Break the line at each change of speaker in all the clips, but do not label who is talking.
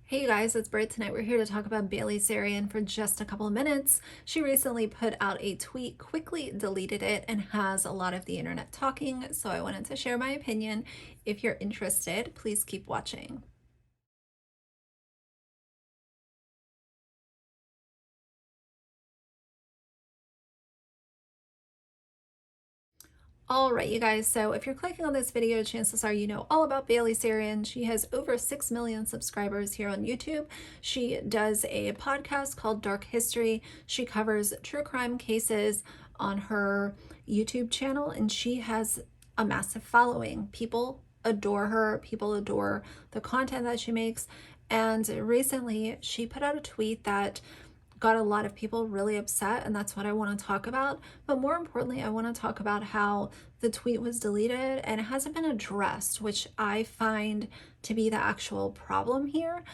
Hey you guys, it's Britt. Tonight we're here to talk about Bailey Sarian for just a couple of minutes. She recently put out a tweet, quickly deleted it, and has a lot of the internet talking, so I wanted to share my opinion. If you're interested, please keep watching. All right, you guys, so if you're clicking on this video, chances are you know all about Bailey Sarian. She has over 6 million subscribers here on YouTube. She does a podcast called Dark History. She covers true crime cases on her YouTube channel, and she has a massive following. People adore her. People adore the content that she makes. And recently, she put out a tweet that got a lot of people really upset, and that's what I want to talk about. But more importantly, I want to talk about how the tweet was deleted and it hasn't been addressed, which I find to be the actual problem here.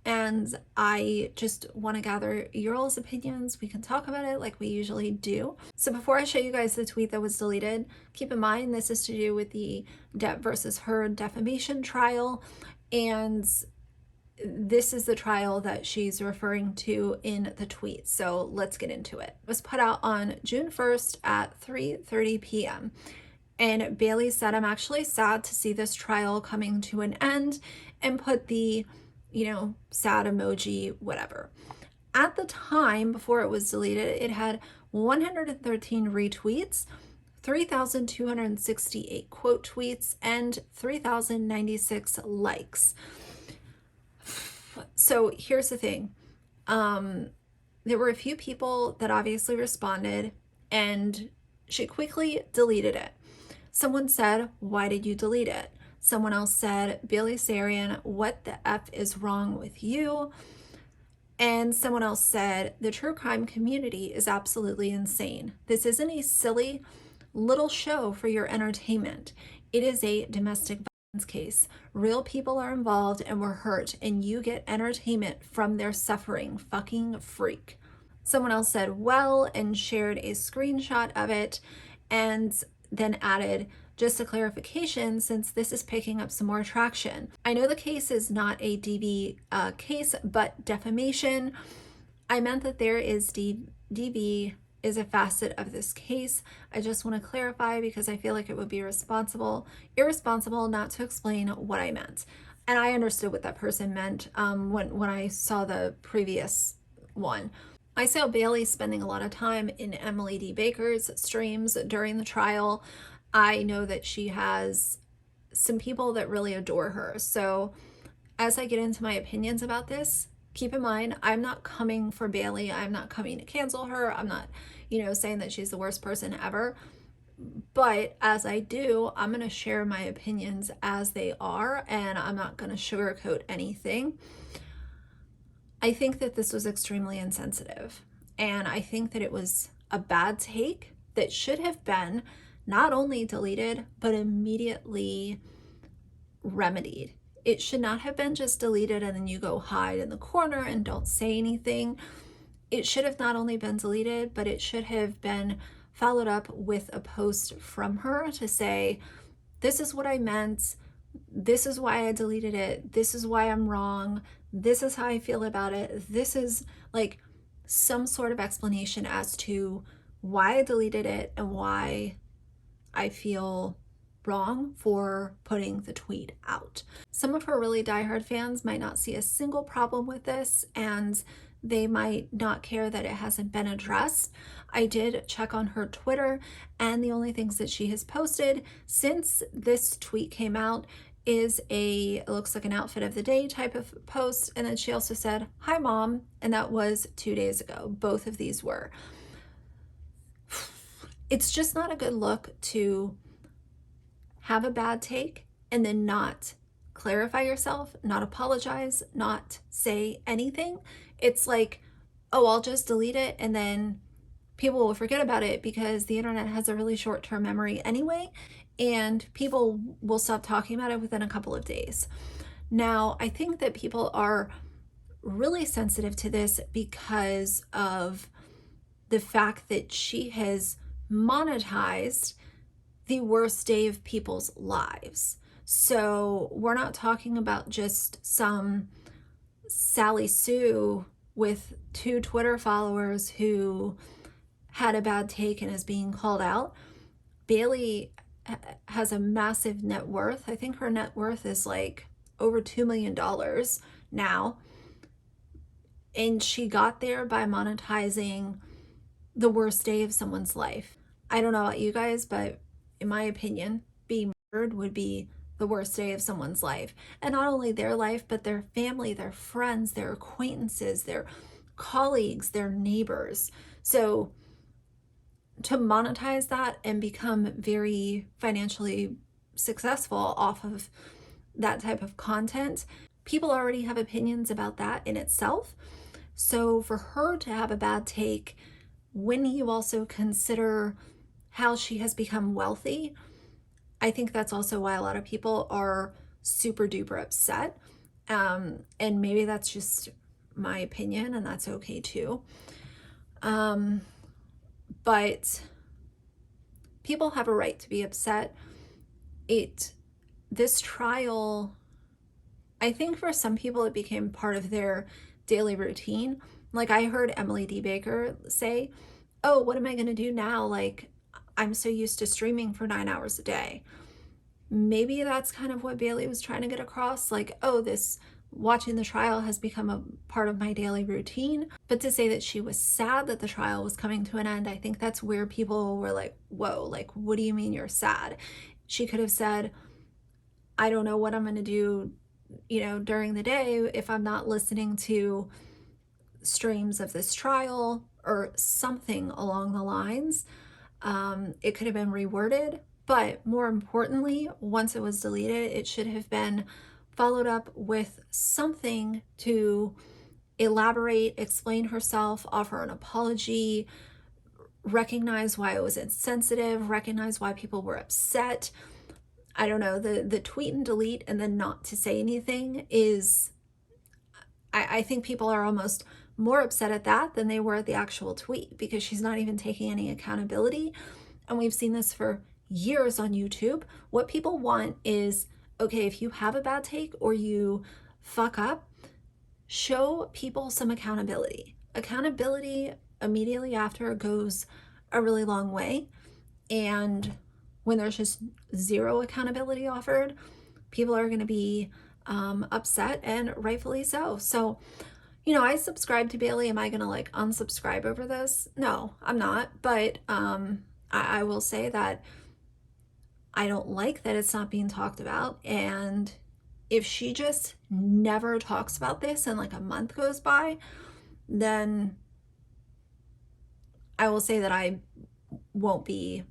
And I just want to gather your all's opinions. We can talk about it like we usually do. So before I show you guys the tweet that was deleted, keep in mind this is to do with the Depp versus Heard defamation trial, and this is the trial that she's referring to in the tweet. So let's get into it. It was put out on June 1st at 3:30 p.m. And Bailey said, "I'm actually sad to see this trial coming to an end," and put the, sad emoji, whatever. At the time, before it was deleted, it had 113 retweets, 3,268 quote tweets, and 3,096 likes. So here's the thing. There were a few people that obviously responded, and she quickly deleted it. Someone said, "Why did you delete it?" Someone else said, "Bailey Sarian, what the F is wrong with you?" And someone else said, "The true crime community is absolutely insane. This isn't a silly little show for your entertainment. It is a domestic case. Real people are involved and were hurt, and you get entertainment from their suffering. Fucking freak." Someone else said, "Well," and shared a screenshot of it, and then added, "Just a clarification, since this is picking up some more traction. I know the case is not a DV case, but defamation. I meant that there is DV is a facet of this case. I just want to clarify because I feel like it would be irresponsible not to explain what I meant." And I understood what that person meant when I saw the previous one. I saw Bailey spending a lot of time in Emily D. Baker's streams during the trial. I know that she has some people that really adore her. So as I get into my opinions about this, keep in mind, I'm not coming for Bailey. I'm not coming to cancel her. I'm not, saying that she's the worst person ever. But as I do, I'm going to share my opinions as they are, and I'm not going to sugarcoat anything. I think that this was extremely insensitive, and I think that it was a bad take that should have been not only deleted, but immediately remedied. It should not have been just deleted and then you go hide in the corner and don't say anything. It should have not only been deleted, but it should have been followed up with a post from her to say, "This is what I meant. This is why I deleted it. This is why I'm wrong. This is how I feel about it." This is like some sort of explanation as to why I deleted it and why I feel wrong for putting the tweet out. Some of her really diehard fans might not see a single problem with this, and they might not care that it hasn't been addressed. I did check on her Twitter, and the only things that she has posted since this tweet came out is it looks like an outfit of the day type of post. And then she also said, "Hi mom," and that was 2 days ago. Both of these were. It's just not a good look to have a bad take and then not clarify yourself, not apologize, not say anything. It's like, "Oh, I'll just delete it," and then people will forget about it because the internet has a really short-term memory anyway, and people will stop talking about it within a couple of days. Now, I think that people are really sensitive to this because of the fact that she has monetized the worst day of people's lives. So we're not talking about just some Sally Sue with 2 Twitter followers who had a bad take and is being called out. Bailey has a massive net worth. I think her net worth is like over $2 million now. And she got there by monetizing the worst day of someone's life. I don't know about you guys, but in my opinion, being murdered would be the worst day of someone's life. And not only their life, but their family, their friends, their acquaintances, their colleagues, their neighbors. So to monetize that and become very financially successful off of that type of content, people already have opinions about that in itself. So for her to have a bad take, when you also consider how she has become wealthy, I think that's also why a lot of people are super duper upset. And maybe that's just my opinion, and that's okay too. But people have a right to be upset. This trial, I think for some people it became part of their daily routine. Like I heard Emily D. Baker say, oh, what am I going to do now? Like I'm so used to streaming for 9 hours a day. Maybe that's kind of what Bailey was trying to get across. Like, oh, this watching the trial has become a part of my daily routine. But to say that she was sad that the trial was coming to an end, I think that's where people were like, whoa, like, what do you mean you're sad? She could have said, I don't know what I'm going to do, during the day if I'm not listening to streams of this trial or something along the lines. It could have been reworded, but more importantly, once it was deleted, it should have been followed up with something to elaborate, explain herself, offer an apology, recognize why it was insensitive, recognize why people were upset. I don't know, the tweet and delete and then not to say anything is, I think people are almost more upset at that than they were at the actual tweet, because she's not even taking any accountability. And we've seen this for years on YouTube. What people want is, okay, if you have a bad take or you fuck up, show people some accountability. Accountability immediately after goes a really long way. And when there's just zero accountability offered, people are going to be upset, and rightfully so. So, I subscribe to Bailey. Am I going to like unsubscribe over this? No, I'm not. But I will say that I don't like that it's not being talked about. And if she just never talks about this and like a month goes by, then I will say that I won't be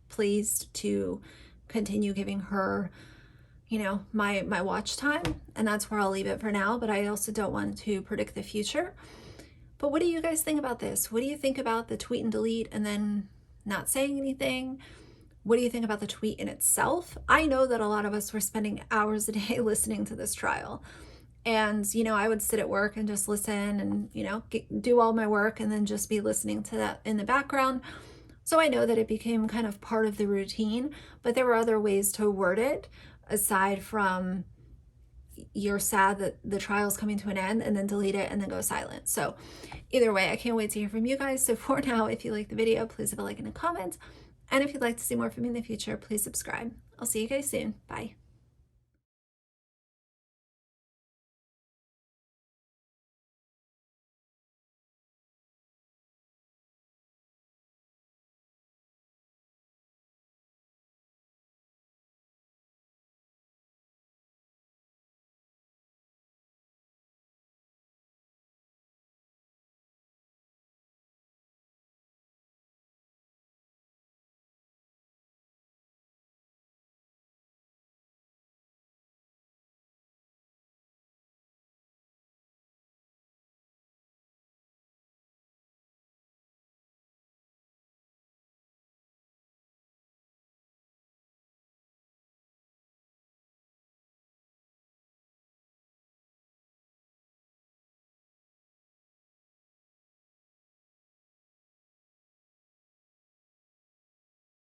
pleased to continue giving her, my watch time. And that's where I'll leave it for now. But I also don't want to predict the future. But what do you guys think about this? What do you think about the tweet and delete and then not saying anything? What do you think about the tweet in itself? I know that a lot of us were spending hours a day listening to this trial. And, I would sit at work and just listen and, do all my work and then just be listening to that in the background. So I know that it became kind of part of the routine, but there were other ways to word it aside from you're sad that the trial's coming to an end and then delete it and then go silent. So either way, I can't wait to hear from you guys. So for now, if you like the video, please leave a like and a comment. And if you'd like to see more from me in the future, please subscribe. I'll see you guys soon. Bye.